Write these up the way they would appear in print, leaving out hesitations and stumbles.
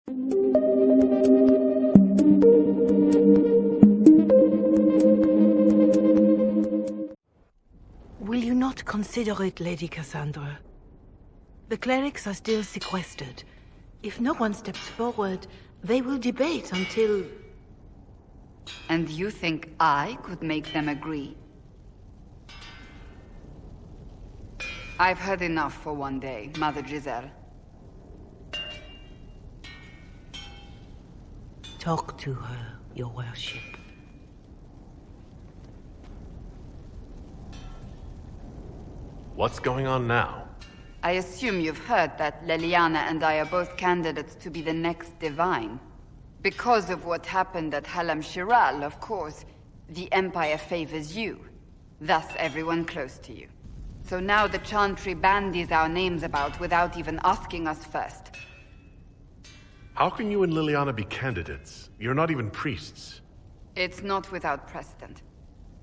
Will you not consider it, Lady Cassandra? The clerics are still sequestered. If no one steps forward, they will debate until... And you think I could make them agree? I've heard enough for one day, Mother Giselle. Talk to her, your worship. What's going on now? I assume you've heard that Leliana and I are both candidates to be the next Divine. Because of what happened at Halam Shiral, of course, the Empire favors you. Thus everyone close to you. So now the Chantry bandies our names about without even asking us first. How can you and Liliana be candidates? You're not even priests. It's not without precedent.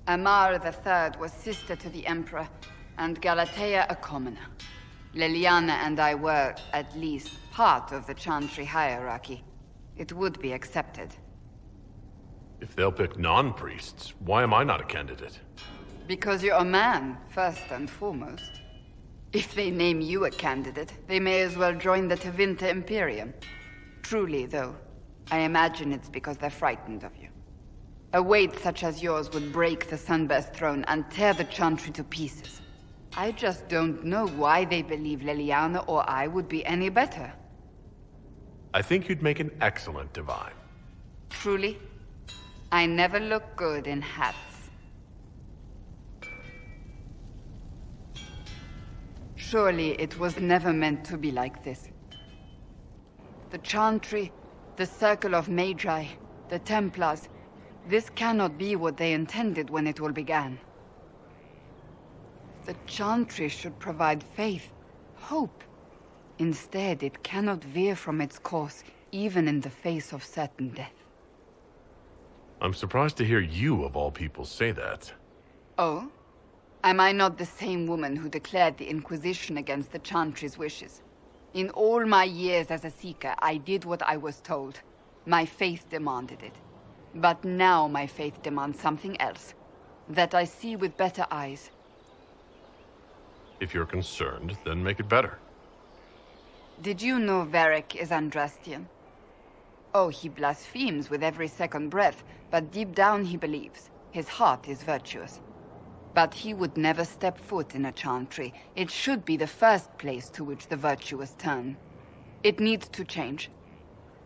Amar III was sister to the Emperor, and Galatea a commoner. Liliana and I were, at least, part of the Chantry hierarchy. It would be accepted. If they'll pick non-priests, why am I not a candidate? Because you're a man, first and foremost. If they name you a candidate, they may as well join the Tevinter Imperium. Truly, though, I imagine it's because they're frightened of you. A weight such as yours would break the Sunburst throne and tear the Chantry to pieces. I just don't know why they believe Leliana or I would be any better. I think you'd make an excellent Divine. Truly? I never look good in hats. Surely it was never meant to be like this. The Chantry, the Circle of Magi, the Templars, this cannot be what they intended when it all began. The Chantry should provide faith, hope. Instead, it cannot veer from its course, even in the face of certain death. I'm surprised to hear you, of all people, say that. Oh? Am I not the same woman who declared the Inquisition against the Chantry's wishes? In all my years as a Seeker, I did what I was told. My faith demanded it. But now my faith demands something else. That I see with better eyes. If you're concerned, then make it better. Did you know Varric is Andrastian? Oh, he blasphemes with every second breath, but deep down he believes. His heart is virtuous. But he would never step foot in a Chantry. It should be the first place to which the virtuous turn. It needs to change.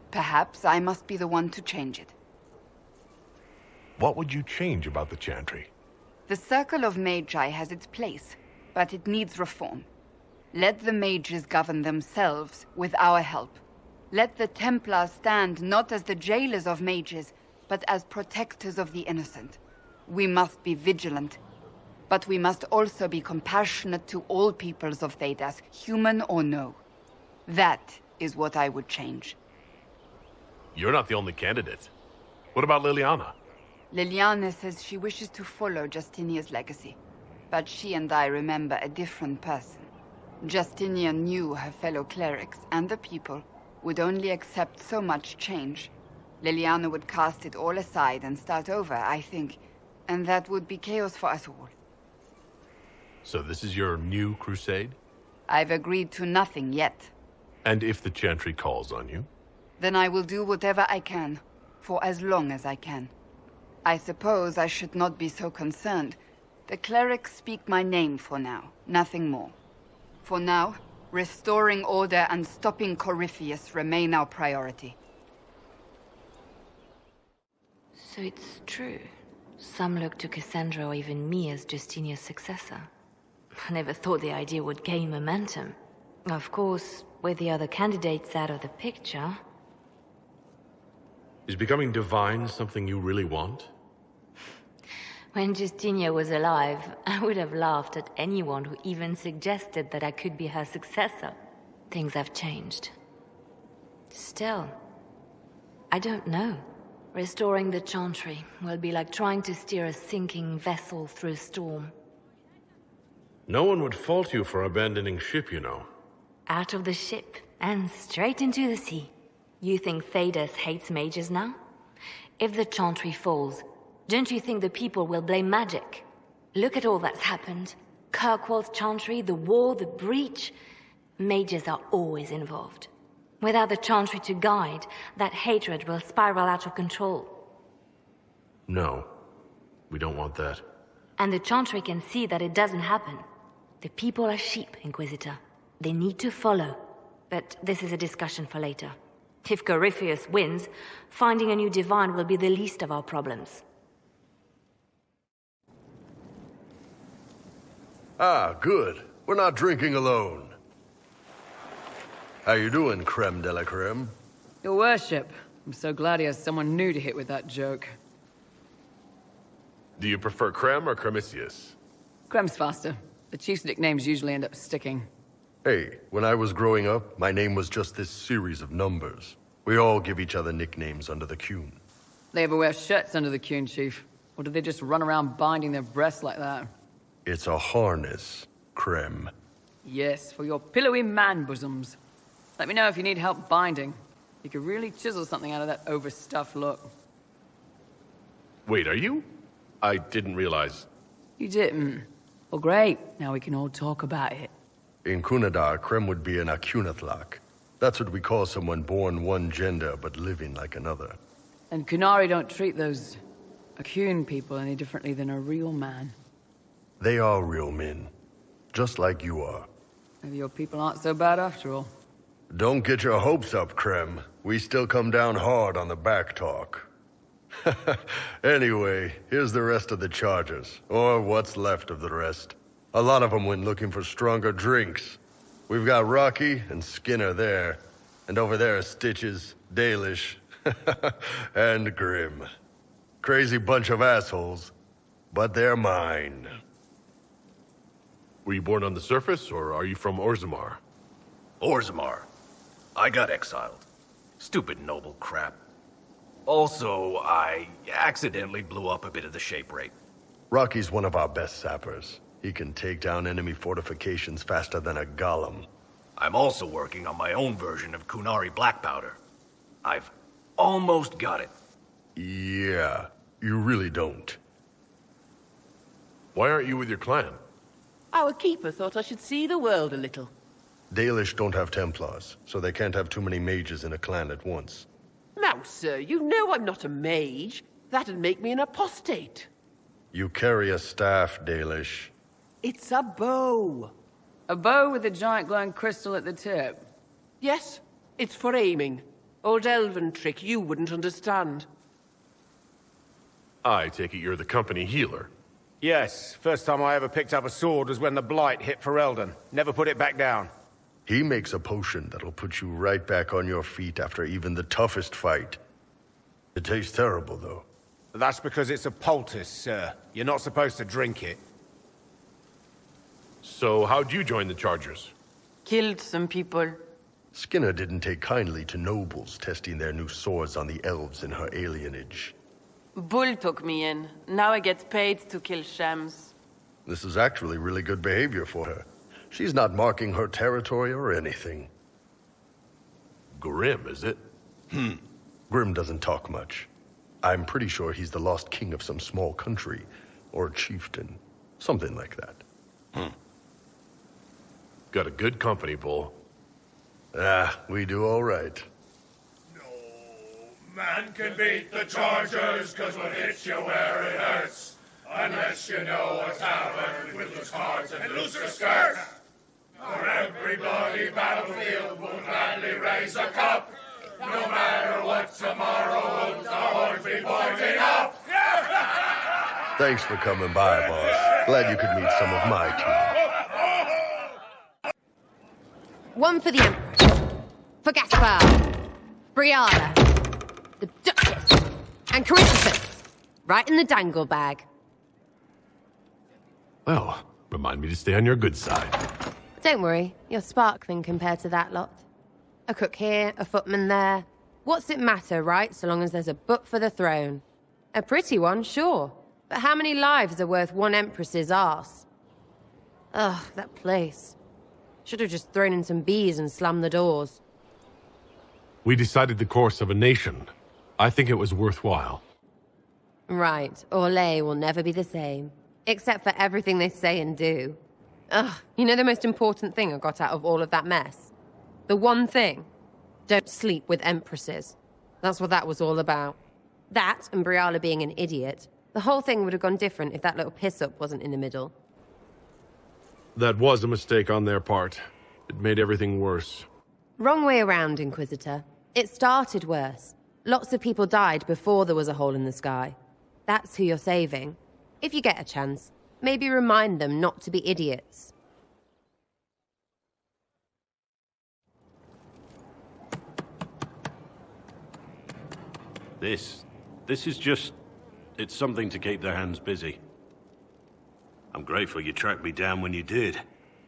Perhaps I must be the one to change it. What would you change about the Chantry? The Circle of Magi has its place, but it needs reform. Let the mages govern themselves with our help. Let the Templars stand not as the jailers of mages, but as protectors of the innocent. We must be vigilant, but we must also be compassionate to all peoples of Thedas, human or no. That is what I would change. You're not the only candidate. What about Liliana? Liliana says she wishes to follow Justinia's legacy, but she and I remember a different person. Justinia knew her fellow clerics and the people would only accept so much change. Liliana would cast it all aside and start over, I think, and that would be chaos for us all. So this is your new crusade? I've agreed to nothing yet. And if the Chantry calls on you? Then I will do whatever I can, for as long as I can. I suppose I should not be so concerned. The clerics speak my name for now, nothing more. For now, restoring order and stopping Corypheus remain our priority. So it's true. Some look to Cassandra or even me as Justinia's successor. I never thought the idea would gain momentum. Of course, with the other candidates out of the picture... Is becoming divine something you really want? When Justinia was alive, I would have laughed at anyone who even suggested that I could be her successor. Things have changed. Still, I don't know. Restoring the Chantry will be like trying to steer a sinking vessel through a storm. No one would fault you for abandoning ship, you know. Out of the ship and straight into the sea. You think Thedas hates mages now? If the Chantry falls, don't you think the people will blame magic? Look at all that's happened. Kirkwall's Chantry, the war, the breach. Mages are always involved. Without the Chantry to guide, that hatred will spiral out of control. No. We don't want that. And the Chantry can see that it doesn't happen. The people are sheep, Inquisitor. They need to follow. But this is a discussion for later. If Corypheus wins, finding a new divine will be the least of our problems. Ah, good. We're not drinking alone. How you doing, creme de la creme? Your worship. I'm so glad he has someone new to hit with that joke. Do you prefer Creme or Cremisius? Crem's faster. The chief's nicknames usually end up sticking. Hey, when I was growing up, my name was just this series of numbers. We all give each other nicknames under the Qun. They ever wear shirts under the Qun, Chief? Or do they just run around binding their breasts like that? It's a harness, creme. Yes, for your pillowy man bosoms. Let me know if you need help binding. You could really chisel something out of that overstuffed look. Wait, are you? I didn't realize. You didn't? Well, great. Now we can all talk about it. In Qunadar, creme would be an Akunathlak. That's what we call someone born one gender but living like another. And Qunari don't treat those Akun people any differently than a real man. They are real men. Just like you are. Maybe your people aren't so bad after all. Don't get your hopes up, creme. We still come down hard on the back talk. Anyway, here's the rest of the chargers. Or what's left of the rest. A lot of them went looking for stronger drinks. We've got Rocky and Skinner there. And over there are Stitches, Dalish, and Grim. Crazy bunch of assholes, but they're mine. Were you born on the surface, or are you from Orzammar? Orzammar. I got exiled. Stupid noble crap. Also, I accidentally blew up a bit of the shape rate. Rocky's one of our best sappers. He can take down enemy fortifications faster than a golem. I'm also working on my own version of Qunari black powder. I've almost got it. Yeah, you really don't. Why aren't you with your clan? Our keeper thought I should see the world a little. Dalish don't have Templars, so they can't have too many mages in a clan at once. Now, sir, you know I'm not a mage. That'd make me an apostate. You carry a staff, Dalish. It's a bow. A bow with a giant glowing crystal at the tip. Yes, it's for aiming. Old elven trick you wouldn't understand. I take it you're the company healer. Yes, first time I ever picked up a sword was when the Blight hit Ferelden. Never put it back down. He makes a potion that'll put you right back on your feet after even the toughest fight. It tastes terrible, though. That's because it's a poultice, sir. You're not supposed to drink it. So how'd you join the Chargers? Killed some people. Skinner didn't take kindly to nobles testing their new swords on the elves in her alienage. Bull took me in. Now I get paid to kill shams. This is actually really good behavior for her. She's not marking her territory or anything. Grim, is it? Grim doesn't talk much. I'm pretty sure he's the lost king of some small country, or chieftain. Something like that. Got a good company, Bull. Ah, we do all right. No man can beat the Chargers, 'cause what hits you where it hurts. Unless you know a tavern with loose cards and looser skirts. For every bloody battlefield will gladly raise a cup. No matter what tomorrow holds, our horns be pointing up. Thanks for coming by, boss. Glad you could meet some of my team. One for the Empress, for Gaspar, Brianna, the Duchess, and Corypheus. Right in the dangle bag. Well, remind me to stay on your good side. Don't worry, you're sparkling compared to that lot. A cook here, a footman there. What's it matter, right, so long as there's a butt for the throne? A pretty one, sure. But how many lives are worth one Empress's arse? Ugh, that place. Should have just thrown in some bees and slammed the doors. We decided the course of a nation. I think it was worthwhile. Right. Orlais will never be the same. Except for everything they say and do. Ugh, you know the most important thing I got out of all of that mess? The one thing. Don't sleep with empresses. That's what that was all about. That, and Briala being an idiot. The whole thing would have gone different if that little piss-up wasn't in the middle. That was a mistake on their part. It made everything worse. Wrong way around, Inquisitor. It started worse. Lots of people died before there was a hole in the sky. That's who you're saving. If you get a chance, maybe remind them not to be idiots. This is just... it's something to keep their hands busy. I'm grateful you tracked me down when you did.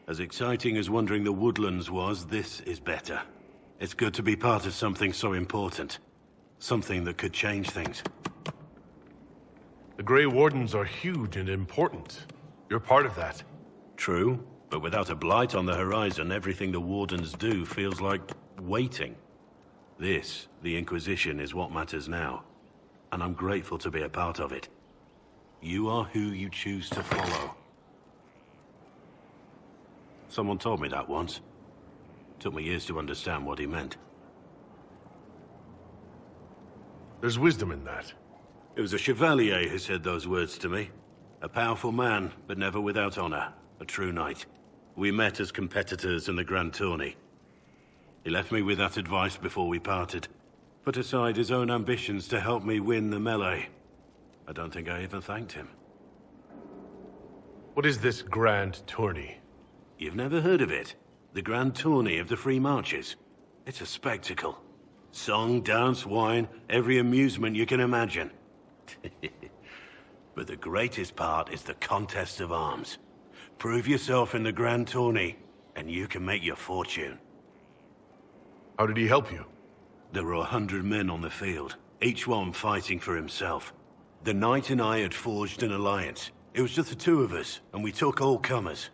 As exciting as wandering the woodlands was, this is better. It's good to be part of something so important. Something that could change things. The Grey Wardens are huge and important. You're part of that. True, but without a blight on the horizon, everything the Wardens do feels like waiting. This, the Inquisition, is what matters now. And I'm grateful to be a part of it. You are who you choose to follow. Someone told me that once. Took me years to understand what he meant. There's wisdom in that. It was a chevalier who said those words to me. A powerful man, but never without honor. A true knight. We met as competitors in the Grand Tourney. He left me with that advice before we parted. Put aside his own ambitions to help me win the melee. I don't think I even thanked him. What is this Grand Tourney? You've never heard of it? The Grand Tourney of the Free Marches. It's a spectacle. Song, dance, wine, every amusement you can imagine. But the greatest part is the contest of arms. Prove yourself in the Grand Tourney, and you can make your fortune. How did he help you? There were 100 men on the field, each one fighting for himself. The knight and I had forged an alliance. It was just the two of us, and we took all comers.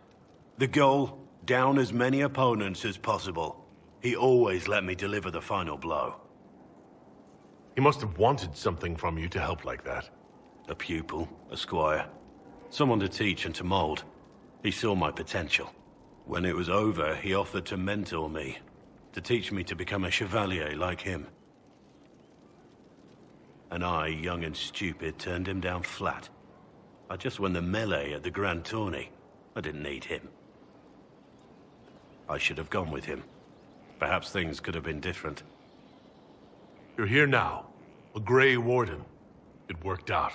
The goal, down as many opponents as possible. He always let me deliver the final blow. He must have wanted something from you to help like that. A pupil, a squire. Someone to teach and to mold. He saw my potential. When it was over, he offered to mentor me. To teach me to become a chevalier like him. And I, young and stupid, turned him down flat. I just won the melee at the Grand Tourney. I didn't need him. I should have gone with him. Perhaps things could have been different. You're here now. A Grey Warden. It worked out.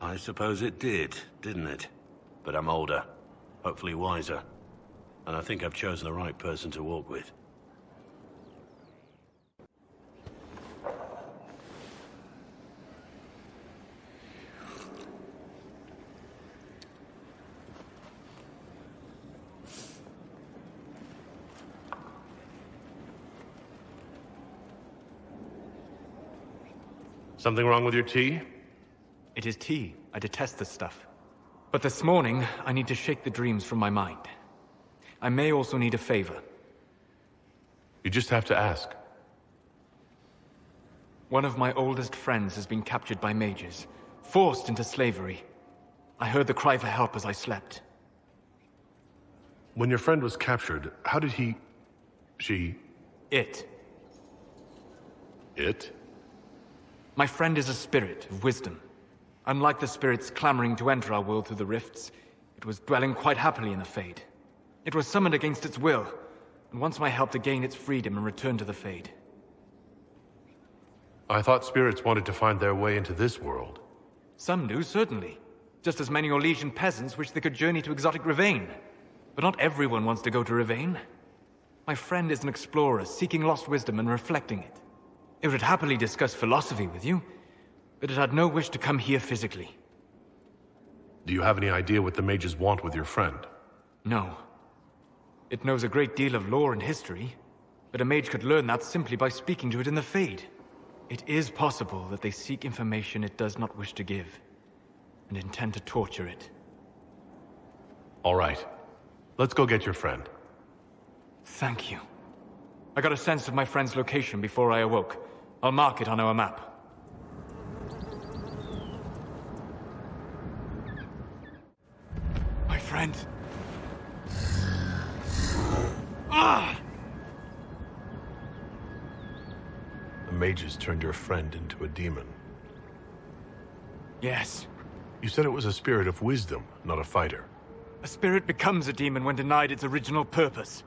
I suppose it did, didn't it? But I'm older. Hopefully wiser. And I think I've chosen the right person to walk with. Something wrong with your tea? It is tea. I detest this stuff. But this morning, I need to shake the dreams from my mind. I may also need a favor. You just have to ask. One of my oldest friends has been captured by mages, forced into slavery. I heard the cry for help as I slept. When your friend was captured, how did he... It? My friend is a spirit of wisdom. Unlike the spirits clamoring to enter our world through the rifts, it was dwelling quite happily in the Fade. It was summoned against its will, and wants my help to gain its freedom and return to the Fade. I thought spirits wanted to find their way into this world. Some do, certainly. Just as many Orlesian peasants wish they could journey to exotic Rivain. But not everyone wants to go to Rivain. My friend is an explorer, seeking lost wisdom and reflecting it. It would happily discuss philosophy with you, but it had no wish to come here physically. Do you have any idea what the mages want with your friend? No. It knows a great deal of lore and history, but a mage could learn that simply by speaking to it in the Fade. It is possible that they seek information it does not wish to give, and intend to torture it. All right. Let's go get your friend. Thank you. I got a sense of my friend's location before I awoke. I'll mark it on our map. My friend. Ah! The mages turned your friend into a demon. Yes. You said it was a spirit of wisdom, not a fighter. A spirit becomes a demon when denied its original purpose.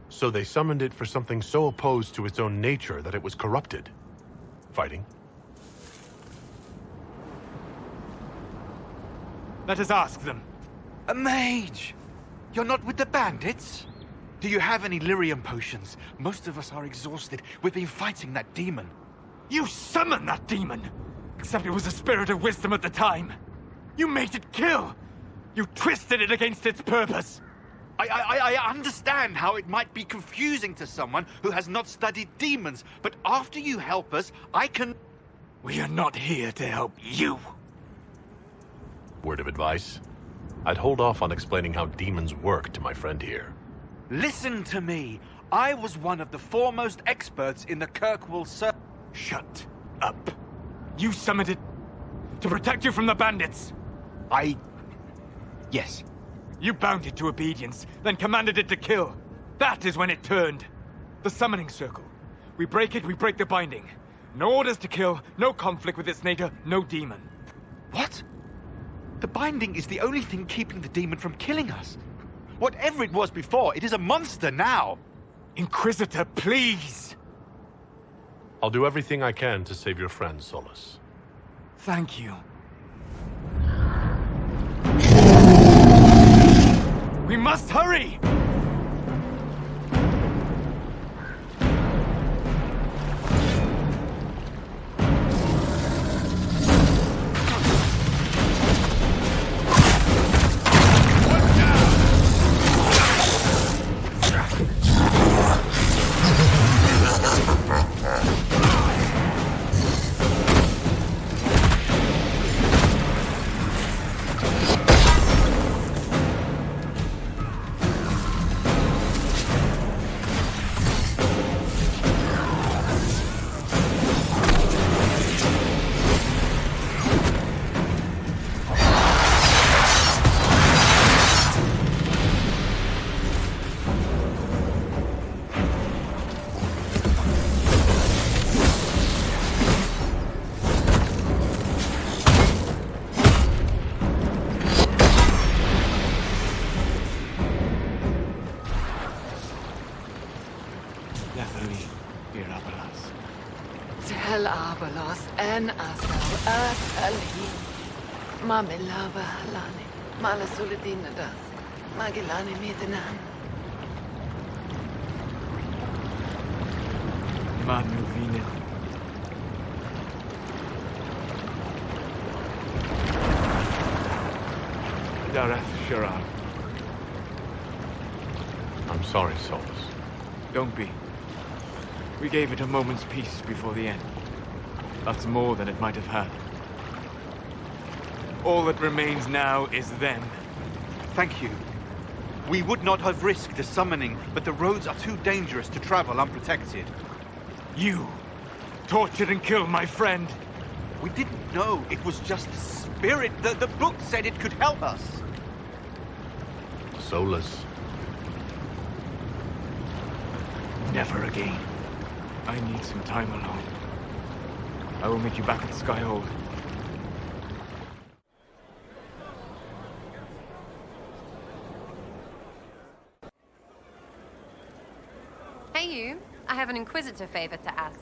So they summoned it for something so opposed to its own nature that it was corrupted. Fighting? Let us ask them. A mage! You're not with the bandits? Do you have any lyrium potions? Most of us are exhausted. We've been fighting that demon. You summoned that demon! Except it was a spirit of wisdom at the time. You made it kill! You twisted it against its purpose! I understand how it might be confusing to someone who has not studied demons, but after you help us, I can... We are not here to help you. Word of advice? I'd hold off on explaining how demons work to my friend here. Listen to me. I was one of the foremost experts in the Kirkwall Shut up. You summoned it to protect you from the bandits. Yes. You bound it to obedience, then commanded it to kill. That is when it turned. The summoning circle. We break it, we break the binding. No orders to kill, no conflict with its nature, no demon. What? The binding is the only thing keeping the demon from killing us. Whatever it was before, it is a monster now. Inquisitor, please! I'll do everything I can to save your friend, Solus. Thank you. We must hurry! Mamelava halane, mala soledina das, magilane mitenan. Manuvine. Dareth Sharad. I'm sorry, Solus. Don't be. We gave it a moment's peace before the end. That's more than it might have had. All that remains now is them. Thank you. We would not have risked the summoning, but the roads are too dangerous to travel unprotected. You tortured and killed my friend. We didn't know it was just a spirit. The book said it could help us. Solus. Never again. I need some time alone. I will meet you back at Skyhold. Hey you, I have an Inquisitor favor to ask.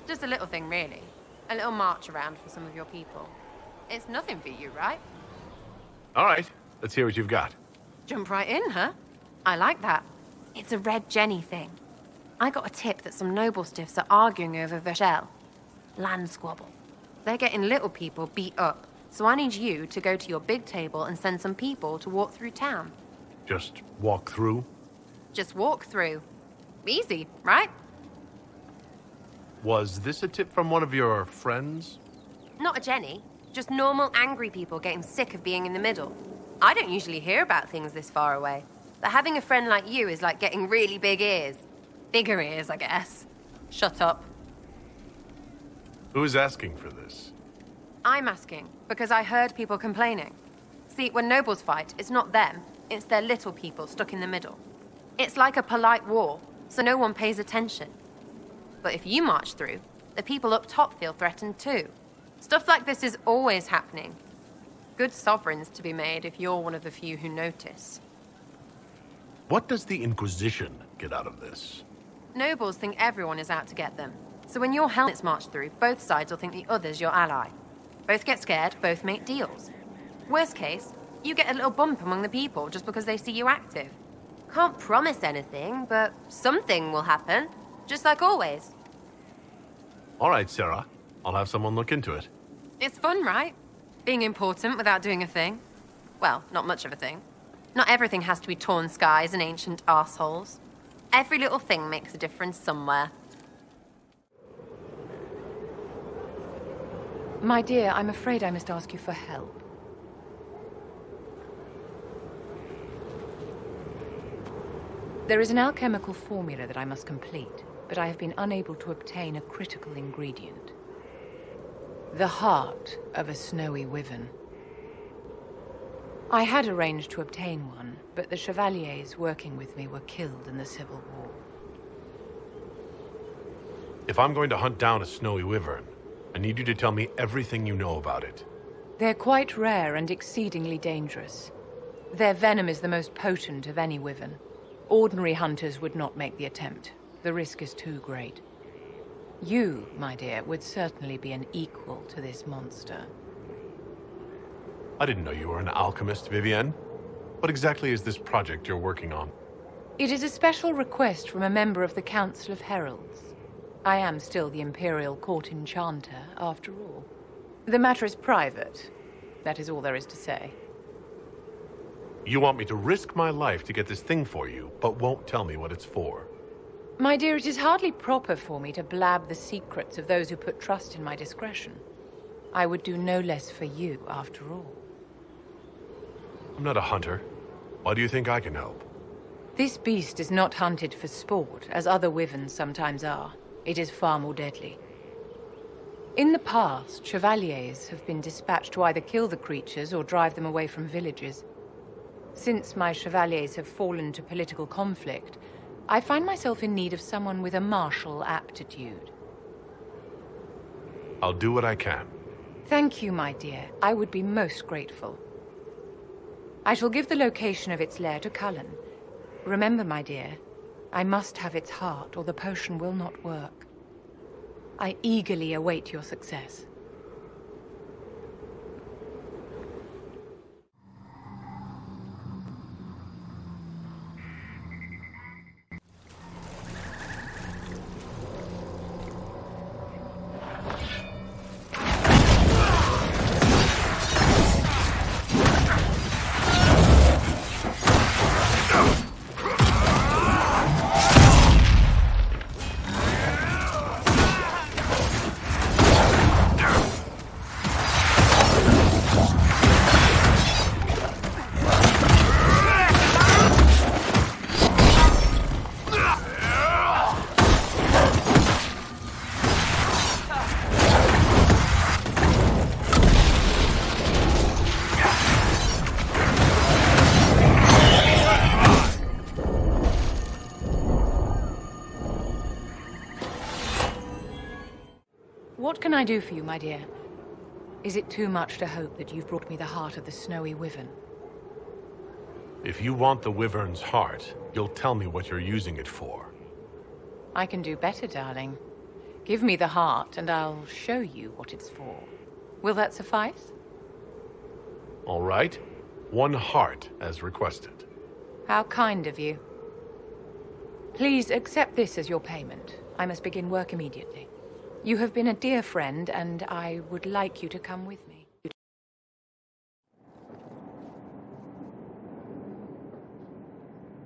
Just a little thing, really. A little march around for some of your people. It's nothing for you, right? All right, let's hear what you've got. Jump right in, huh? I like that. It's a Red Jenny thing. I got a tip that some noble stiffs are arguing over ReShade. Land squabble. They're getting little people beat up, so I need you to go to your big table and send some people to walk through town. Just walk through? Just walk through. Easy, right? Was this a tip from one of your friends? Not a Jenny. Just normal angry people getting sick of being in the middle. I don't usually hear about things this far away. But having a friend like you is like getting really big ears. Bigger ears, I guess. Shut up. Who is asking for this? I'm asking, because I heard people complaining. See, when nobles fight, it's not them, it's their little people stuck in the middle. It's like a polite war, so no one pays attention. But if you march through, the people up top feel threatened too. Stuff like this is always happening. Good sovereigns to be made if you're one of the few who notice. What does the Inquisition get out of this? Nobles think everyone is out to get them. So when your helmets march through, both sides will think the other's your ally. Both get scared, both make deals. Worst case, you get a little bump among the people just because they see you active. Can't promise anything, but something will happen. Just like always. All right, Sarah. I'll have someone look into it. It's fun, right? Being important without doing a thing. Well, not much of a thing. Not everything has to be torn skies and ancient arseholes. Every little thing makes a difference somewhere. My dear, I'm afraid I must ask you for help. There is an alchemical formula that I must complete, but I have been unable to obtain a critical ingredient. The heart of a snowy wyvern. I had arranged to obtain one, but the chevaliers working with me were killed in the Civil War. If I'm going to hunt down a snowy wyvern, I need you to tell me everything you know about it. They're quite rare and exceedingly dangerous. Their venom is the most potent of any wyvern. Ordinary hunters would not make the attempt. The risk is too great. You, my dear, would certainly be an equal to this monster. I didn't know you were an alchemist, Vivienne. What exactly is this project you're working on? It is a special request from a member of the Council of Heralds. I am still the Imperial Court Enchanter, after all. The matter is private. That is all there is to say. You want me to risk my life to get this thing for you, but won't tell me what it's for. My dear, it is hardly proper for me to blab the secrets of those who put trust in my discretion. I would do no less for you, after all. I'm not a hunter. Why do you think I can help? This beast is not hunted for sport, as other wyverns sometimes are. It is far more deadly. In the past, chevaliers have been dispatched to either kill the creatures or drive them away from villages. Since my chevaliers have fallen to political conflict, I find myself in need of someone with a martial aptitude. I'll do what I can. Thank you, my dear. I would be most grateful. I shall give the location of its lair to Cullen. Remember, my dear, I must have its heart, or the potion will not work. I eagerly await your success. What can I do for you, my dear? Is it too much to hope that you've brought me the heart of the snowy wyvern? If you want the wyvern's heart, you'll tell me what you're using it for. I can do better, darling. Give me the heart, and I'll show you what it's for. Will that suffice? All right. 1 heart, as requested. How kind of you. Please accept this as your payment. I must begin work immediately. You have been a dear friend, and I would like you to come with me.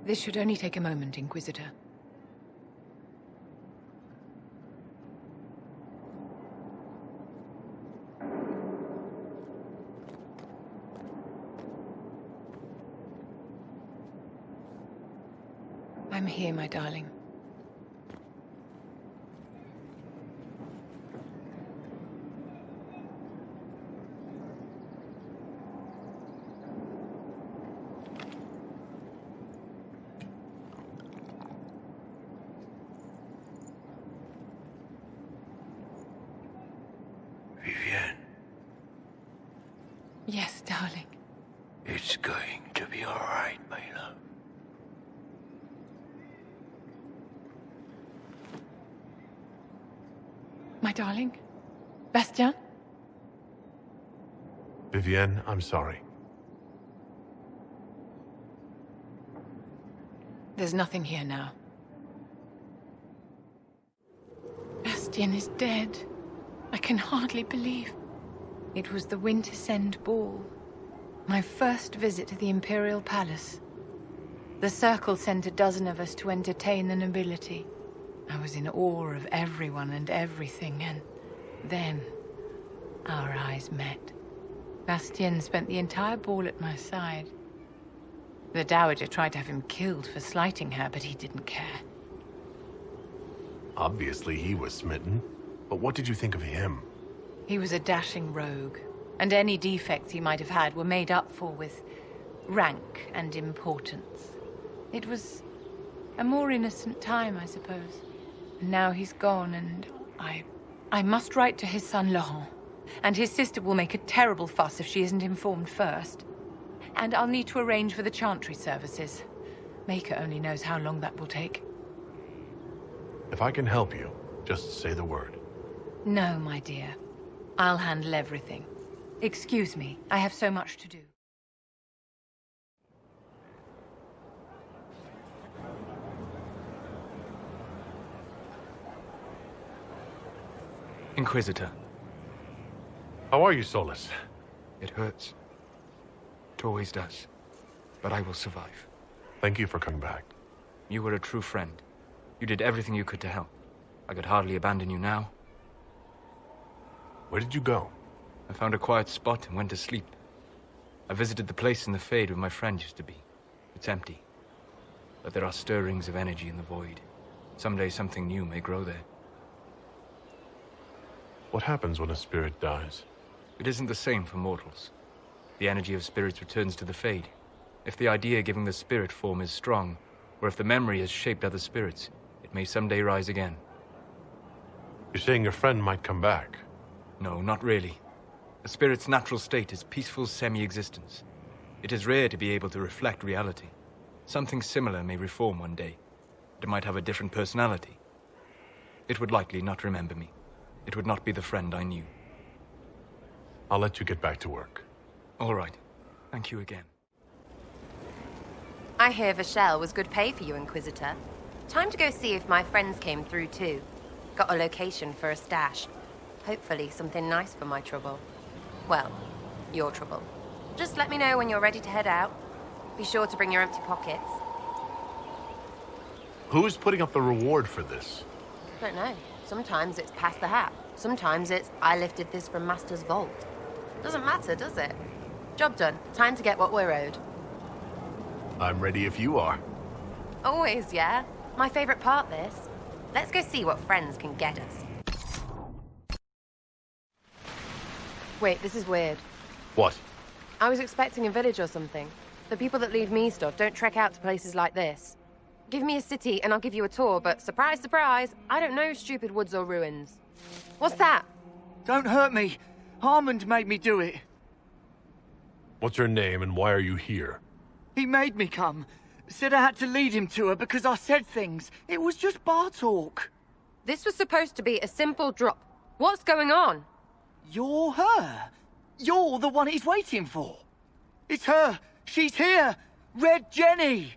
This should only take a moment, Inquisitor. I'm here, my darling. Yes, darling. It's going to be all right, my love. My darling? Bastien? Vivienne, I'm sorry. There's nothing here now. Bastien is dead. I can hardly believe. It was the Wintersend Ball. My first visit to the Imperial Palace. The Circle sent a dozen of us to entertain the nobility. I was in awe of everyone and everything, and then our eyes met. Bastien spent the entire ball at my side. The Dowager tried to have him killed for slighting her, but he didn't care. Obviously he was smitten, but what did you think of him? He was a dashing rogue, and any defects he might have had were made up for with rank and importance. It was a more innocent time, I suppose. And now he's gone, and I must write to his son Laurent. And his sister will make a terrible fuss if she isn't informed first. And I'll need to arrange for the chantry services. Maker only knows how long that will take. If I can help you, just say the word. No, my dear. I'll handle everything. Excuse me, I have so much to do. Inquisitor. How are you, Solus? It hurts. It always does. But I will survive. Thank you for coming back. You were a true friend. You did everything you could to help. I could hardly abandon you now. Where did you go? I found a quiet spot and went to sleep. I visited the place in the Fade where my friend used to be. It's empty. But there are stirrings of energy in the void. Someday something new may grow there. What happens when a spirit dies? It isn't the same for mortals. The energy of spirits returns to the Fade. If the idea giving the spirit form is strong, or if the memory has shaped other spirits, it may someday rise again. You're saying your friend might come back? No, not really. A spirit's natural state is peaceful semi-existence. It is rare to be able to reflect reality. Something similar may reform one day. It might have a different personality. It would likely not remember me. It would not be the friend I knew. I'll let you get back to work. All right. Thank you again. I hear Vashel was good pay for you, Inquisitor. Time to go see if my friends came through too. Got a location for a stash. Hopefully something nice for my trouble. Well, your trouble. Just let me know when you're ready to head out. Be sure to bring your empty pockets. Who's putting up the reward for this? Don't know. Sometimes it's pass the hat. Sometimes it's I lifted this from Master's vault. Doesn't matter, does it? Job done. Time to get what we're owed. I'm ready if you are. Always, yeah. My favorite part, this. Let's go see what friends can get us. Wait, this is weird. What? I was expecting a village or something. The people that leave me stuff don't trek out to places like this. Give me a city and I'll give you a tour, but surprise, surprise, I don't know stupid woods or ruins. What's that? Don't hurt me. Harmond made me do it. What's your name and why are you here? He made me come. Said I had to lead him to her because I said things. It was just bar talk. This was supposed to be a simple drop. What's going on? You're her. You're the one he's waiting for. It's her. She's here. Red Jenny.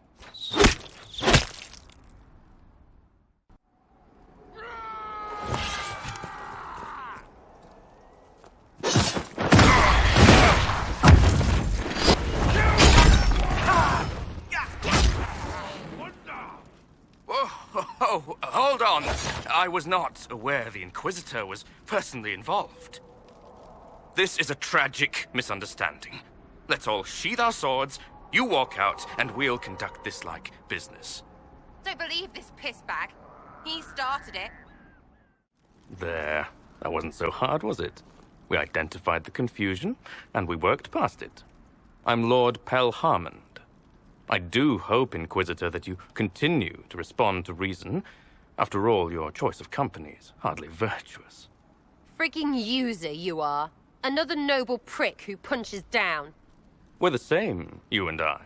Oh, hold on. I was not aware the Inquisitor was personally involved. This is a tragic misunderstanding. Let's all sheath our swords, you walk out, and we'll conduct this like business. Don't believe this pissbag. He started it. There. That wasn't so hard, was it? We identified the confusion, and we worked past it. I'm Lord Pel Harmond. I do hope, Inquisitor, that you continue to respond to reason. After all, your choice of company is hardly virtuous. Freaking user, you are. Another noble prick who punches down. We're the same, you and I.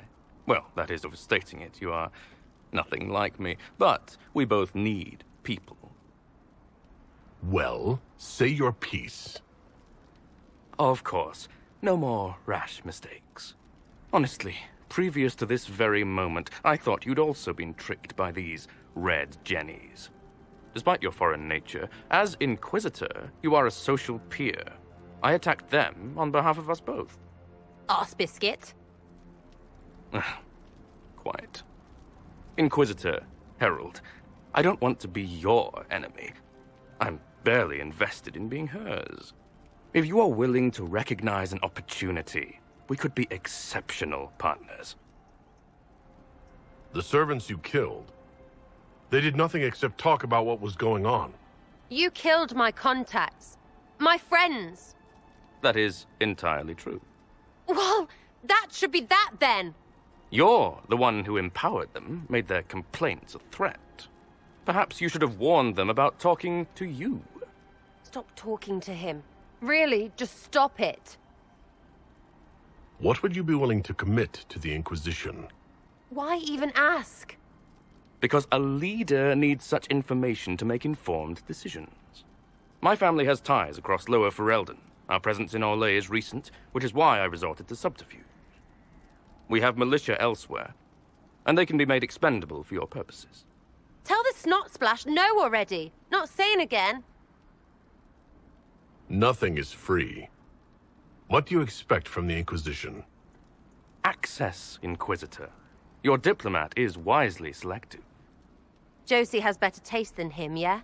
Well, that is overstating it. You are nothing like me. But we both need people. Well, say your piece. Of course. No more rash mistakes. Honestly, previous to this very moment, I thought you'd also been tricked by these red jennies. Despite your foreign nature, as Inquisitor, you are a social peer. I attacked them on behalf of us both. Arse biscuit. Quite. Inquisitor, Herald, I don't want to be your enemy. I'm barely invested in being hers. If you are willing to recognize an opportunity, we could be exceptional partners. The servants you killed, they did nothing except talk about what was going on. You killed my contacts. My friends. That is entirely true. Well, that should be that then. You're the one who empowered them, made their complaints a threat. Perhaps you should have warned them about talking to you. Stop talking to him. Really, just stop it. What would you be willing to commit to the Inquisition? Why even ask? Because a leader needs such information to make informed decisions. My family has ties across Lower Ferelden. Our presence in Orlais is recent, which is why I resorted to subterfuge. We have militia elsewhere, and they can be made expendable for your purposes. Tell the snot splash no already. Not saying again. Nothing is free. What do you expect from the Inquisition? Access, Inquisitor. Your diplomat is wisely selective. Josie has better taste than him, yeah?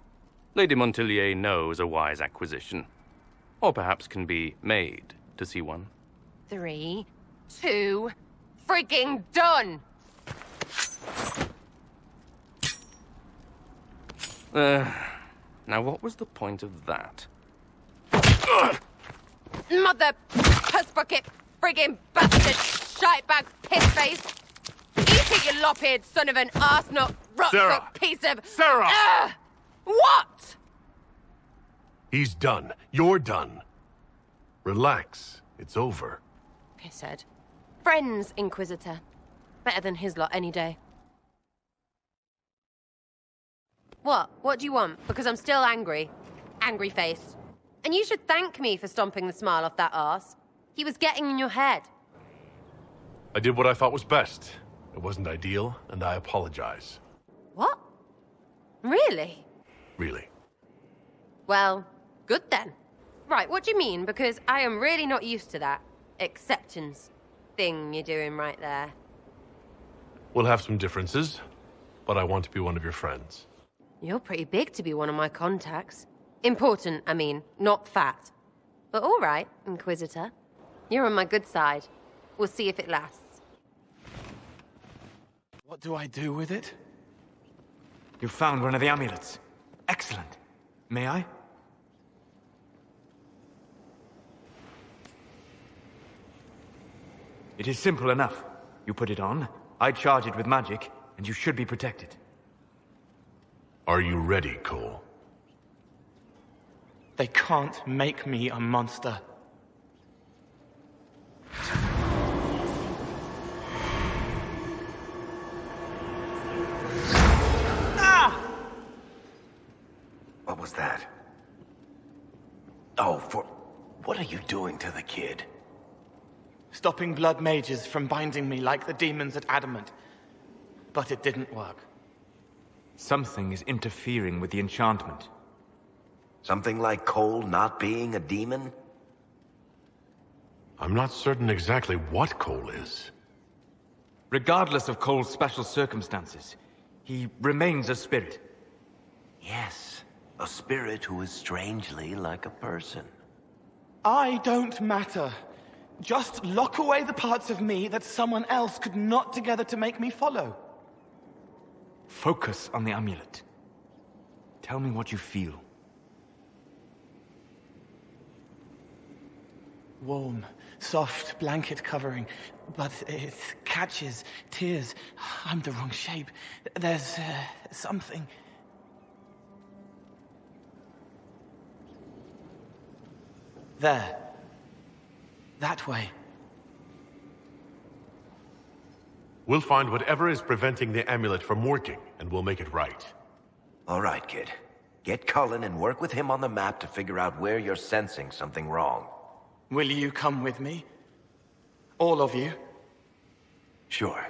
Lady Montillier knows a wise acquisition. Or perhaps can be made to see one. 3, 2, frigging done! Now what was the point of that? Mother puss bucket, frigging bastard, shitebag, pissface! Eat it, you lop-eared son of an arsenal, rot piece of... Sarah! What? He's done. You're done. Relax. It's over. Pisshead. Friends, Inquisitor. Better than his lot any day. What? What do you want? Because I'm still angry. Angry face. And you should thank me for stomping the smile off that arse. He was getting in your head. I did what I thought was best. It wasn't ideal, and I apologize. What? Really? Really. Well, good then. Right, what do you mean? Because I am really not used to that acceptance thing you're doing right there. We'll have some differences, but I want to be one of your friends. You're pretty big to be one of my contacts. Important, I mean, not fat. But all right, Inquisitor. You're on my good side. We'll see if it lasts. What do I do with it? You found one of the amulets. Excellent. May I? It is simple enough. You put it on, I charge it with magic, and you should be protected. Are you ready, Cole? They can't make me a monster. What was that? Oh, what are you doing to the kid? Stopping blood mages from binding me like the demons at Adamant. But it didn't work. Something is interfering with the enchantment. Something like Cole not being a demon? I'm not certain exactly what Cole is. Regardless of Cole's special circumstances, he remains a spirit. Yes, a spirit who is strangely like a person. I don't matter. Just lock away the parts of me that someone else could knot together to make me follow. Focus on the amulet. Tell me what you feel. Warm, soft blanket covering, but it catches tears. I'm the wrong shape. There's something. There. That way. We'll find whatever is preventing the amulet from working, and we'll make it right. All right, kid. Get Cullen and work with him on the map to figure out where you're sensing something wrong. Will you come with me? All of you? Sure.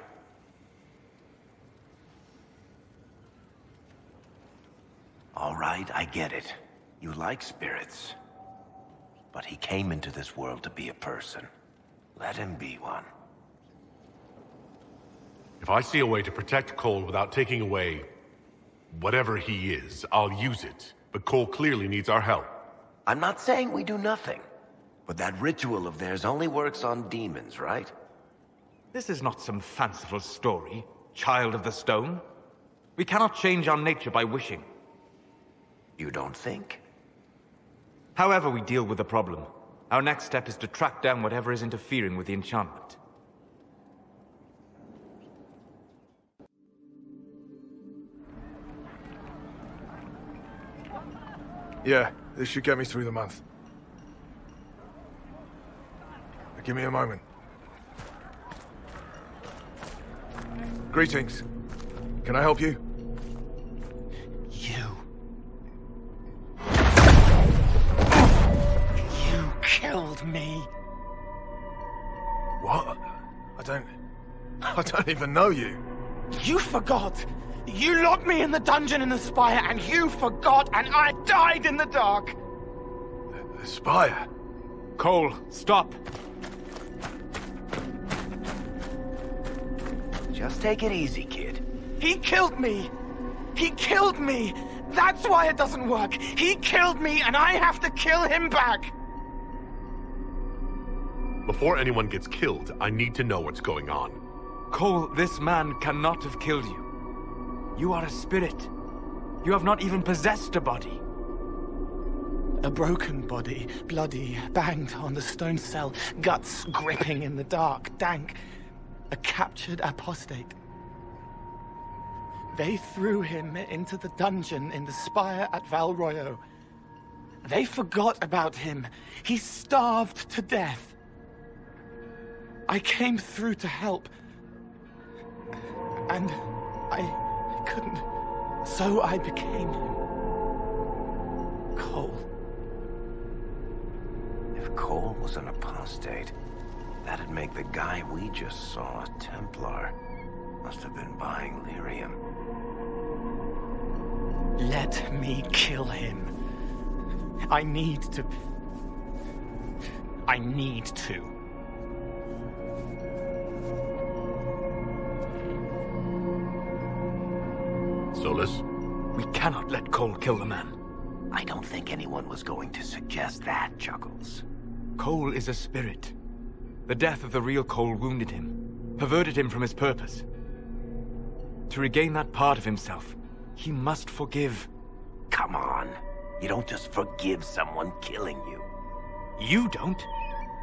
All right, I get it. You like spirits. But he came into this world to be a person. Let him be one. If I see a way to protect Cole without taking away whatever he is, I'll use it. But Cole clearly needs our help. I'm not saying we do nothing. But that ritual of theirs only works on demons, right? This is not some fanciful story, child of the stone. We cannot change our nature by wishing. You don't think? However we deal with the problem, our next step is to track down whatever is interfering with the enchantment. Yeah, this should get me through the month. Give me a moment. Greetings. Can I help you? You killed me. What? I don't even know you. You forgot. You locked me in the dungeon in the Spire, and you forgot, and I died in the dark. The Spire? Cole, stop. Just take it easy, kid. He killed me. He killed me. That's why it doesn't work. He killed me, and I have to kill him back. Before anyone gets killed, I need to know what's going on. Cole, this man cannot have killed you. You are a spirit. You have not even possessed a body. A broken body, bloody, banged on the stone cell, guts gripping in the dark, dank. A captured apostate. They threw him into the dungeon in the Spire at Val Royo. They forgot about him. He starved to death. I came through to help. And I couldn't. So I became him. Cole. If Cole was an apostate, that'd make the guy we just saw a Templar. Must have been buying lyrium. Let me kill him. I need to. Solus? We cannot let Cole kill the man. I don't think anyone was going to suggest that, Chuckles. Cole is a spirit. The death of the real Cole wounded him, perverted him from his purpose. To regain that part of himself, he must forgive. Come on. You don't just forgive someone killing you. You don't.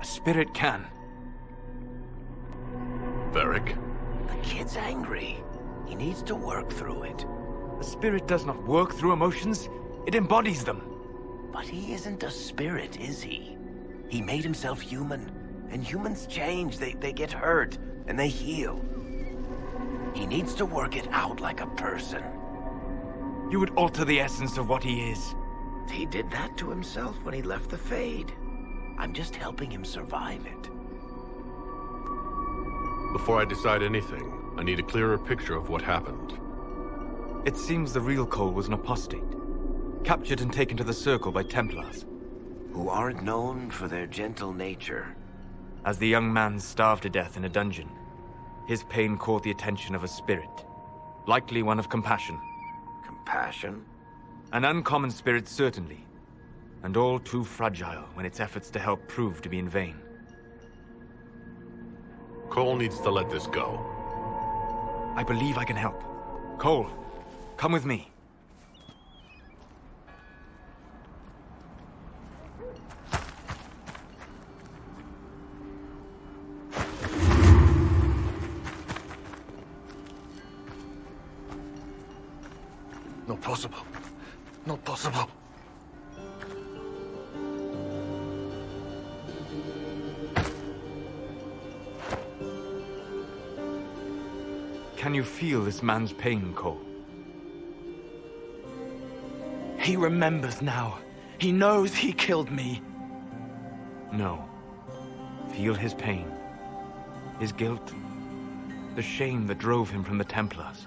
A spirit can. Varric? The kid's angry. He needs to work through it. A spirit does not work through emotions. It embodies them. But he isn't a spirit, is he? He made himself human. And humans change. They get hurt. And they heal. He needs to work it out like a person. You would alter the essence of what he is. He did that to himself when he left the Fade. I'm just helping him survive it. Before I decide anything, I need a clearer picture of what happened. It seems the real Cole was an apostate, captured and taken to the Circle by Templars. Who aren't known for their gentle nature. As the young man starved to death in a dungeon, his pain caught the attention of a spirit, likely one of compassion. Compassion? An uncommon spirit, certainly, and all too fragile when its efforts to help prove to be in vain. Cole needs to let this go. I believe I can help. Cole, come with me. Not possible. Not possible. Can you feel this man's pain, Cole? He remembers now. He knows he killed me. No. Feel his pain. His guilt. The shame that drove him from the Templars.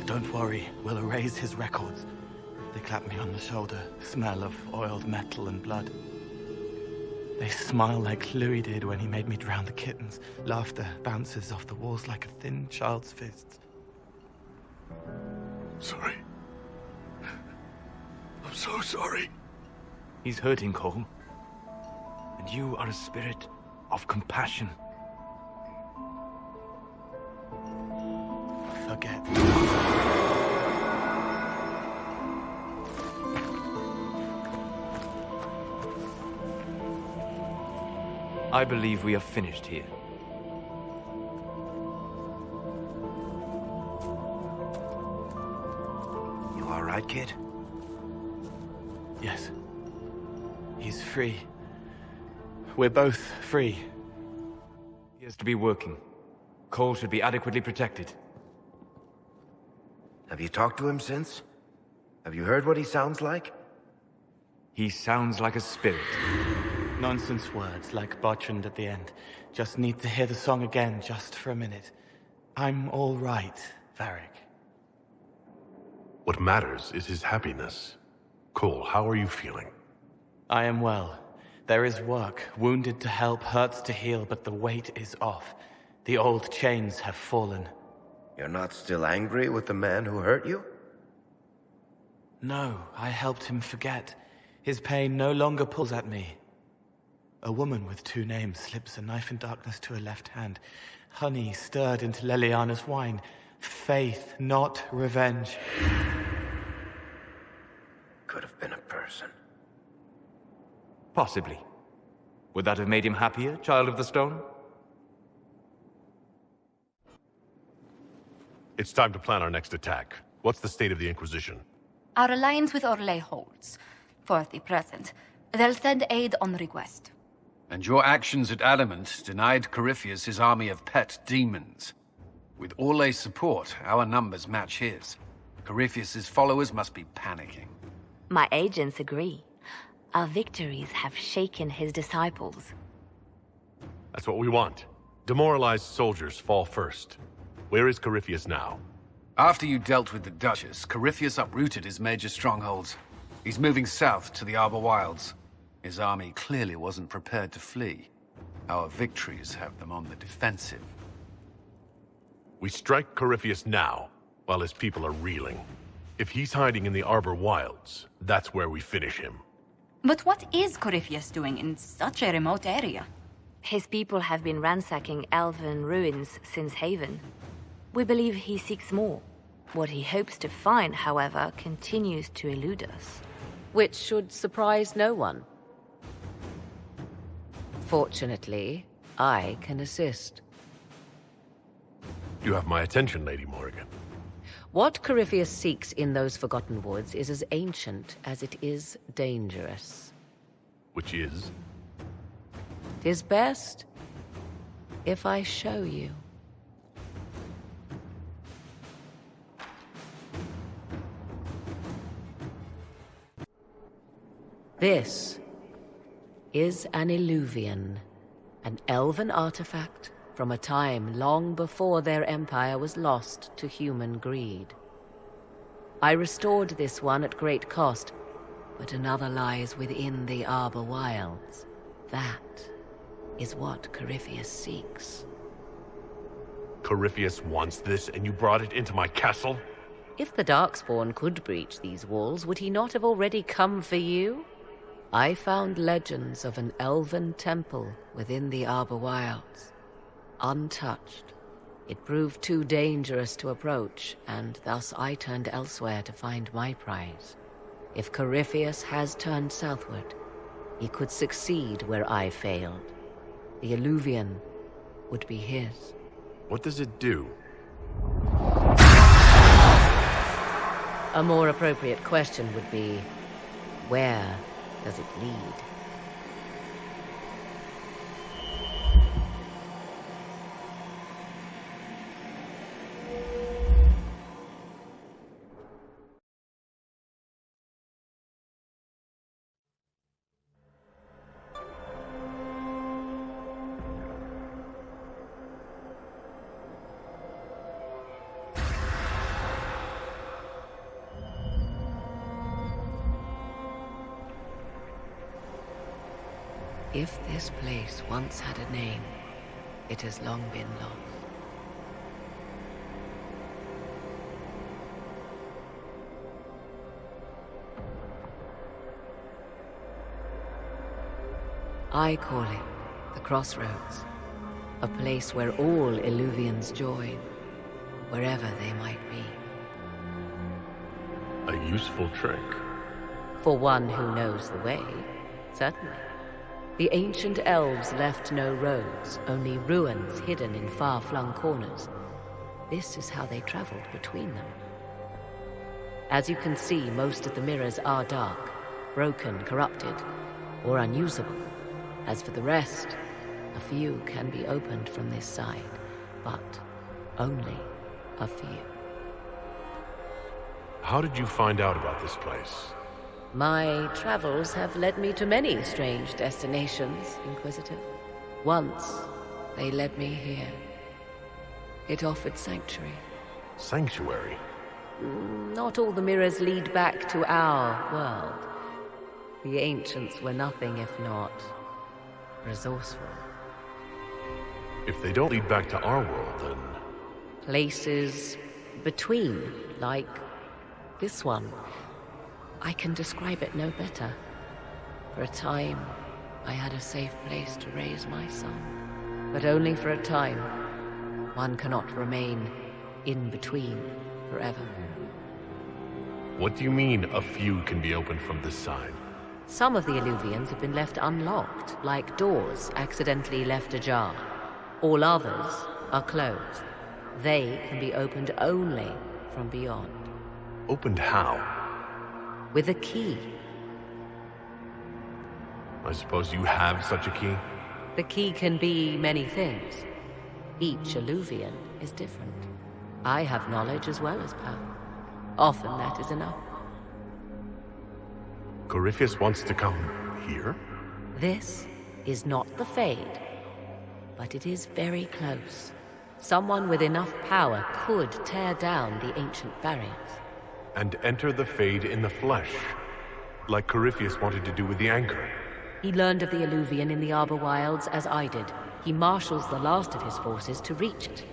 Don't worry, we'll erase his records. They clap me on the shoulder, smell of oiled metal and blood. They smile like Louis did when he made me drown the kittens. Laughter bounces off the walls like a thin child's fist. Sorry. I'm so sorry. He's hurting, Cole. And you are a spirit of compassion. Forget. I believe we are finished here. You all right, kid? Yes. He's free. We're both free. He has to be working. Cole should be adequately protected. Have you talked to him since? Have you heard what he sounds like? He sounds like a spirit. Nonsense words like Bertrand at the end. Just need to hear the song again just for a minute. I'm all right, Varric. What matters is his happiness. Cole, how are you feeling? I am well. There is work. Wounded to help, hurts to heal, but the weight is off. The old chains have fallen. You're not still angry with the man who hurt you? No, I helped him forget. His pain no longer pulls at me. A woman with 2 names slips a knife in darkness to her left hand. Honey stirred into Leliana's wine. Faith, not revenge. Could have been a person. Possibly. Would that have made him happier, Child of the Stone? It's time to plan our next attack. What's the state of the Inquisition? Our alliance with Orlais holds. For the present. They'll send aid on request. And your actions at Adamant denied Corypheus his army of pet demons. With Orlais' support, our numbers match his. Corypheus' followers must be panicking. My agents agree. Our victories have shaken his disciples. That's what we want. Demoralized soldiers fall first. Where is Corypheus now? After you dealt with the Duchess, Corypheus uprooted his major strongholds. He's moving south to the Arbor Wilds. His army clearly wasn't prepared to flee. Our victories have them on the defensive. We strike Corypheus now, while his people are reeling. If he's hiding in the Arbor Wilds, that's where we finish him. But what is Corypheus doing in such a remote area? His people have been ransacking elven ruins since Haven. We believe he seeks more. What he hopes to find, however, continues to elude us. Which should surprise no one. Fortunately, I can assist. You have my attention, Lady Morrigan. What Corypheus seeks in those Forgotten Woods is as ancient as it is dangerous. Which is? 'Tis best if I show you. This is an Illuvian, an elven artifact from a time long before their empire was lost to human greed. I restored this one at great cost, but another lies within the Arbor Wilds. That is what Corypheus seeks. Corypheus wants this, and you brought it into my castle? If the Darkspawn could breach these walls, would he not have already come for you? I found legends of an elven temple within the Arbor Wilds. Untouched. It proved too dangerous to approach, and thus I turned elsewhere to find my prize. If Corypheus has turned southward, he could succeed where I failed. The Illuvian would be his. What does it do? A more appropriate question would be, where does it lead? If this place once had a name, it has long been lost. I call it the Crossroads, a place where all Illuvians join, wherever they might be. A useful trick. For one who knows the way, certainly. The ancient elves left no roads, only ruins hidden in far-flung corners. This is how they traveled between them. As you can see, most of the mirrors are dark, broken, corrupted, or unusable. As for the rest, a few can be opened from this side, but only a few. How did you find out about this place? My travels have led me to many strange destinations, Inquisitor. Once, they led me here. It offered sanctuary. Sanctuary? Not all the mirrors lead back to our world. The ancients were nothing if not resourceful. If they don't lead back to our world, then... Places between, like this one. I can describe it no better. For a time, I had a safe place to raise my son. But only for a time. One cannot remain in between forever. What do you mean, a few can be opened from this side? Some of the Illuvians have been left unlocked, like doors accidentally left ajar. All others are closed. They can be opened only from beyond. Opened how? With a key. I suppose you have such a key? The key can be many things. Each Illuvian is different. I have knowledge as well as power. Often that is enough. Corypheus wants to come here? This is not the Fade, but it is very close. Someone with enough power could tear down the ancient barriers. And enter the Fade in the flesh, like Corypheus wanted to do with the Anchor. He learned of the Illuvian in the Arbor Wilds as I did. He marshals the last of his forces to reach it.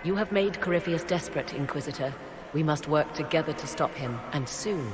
You have made Corypheus desperate, Inquisitor. We must work together to stop him, and soon.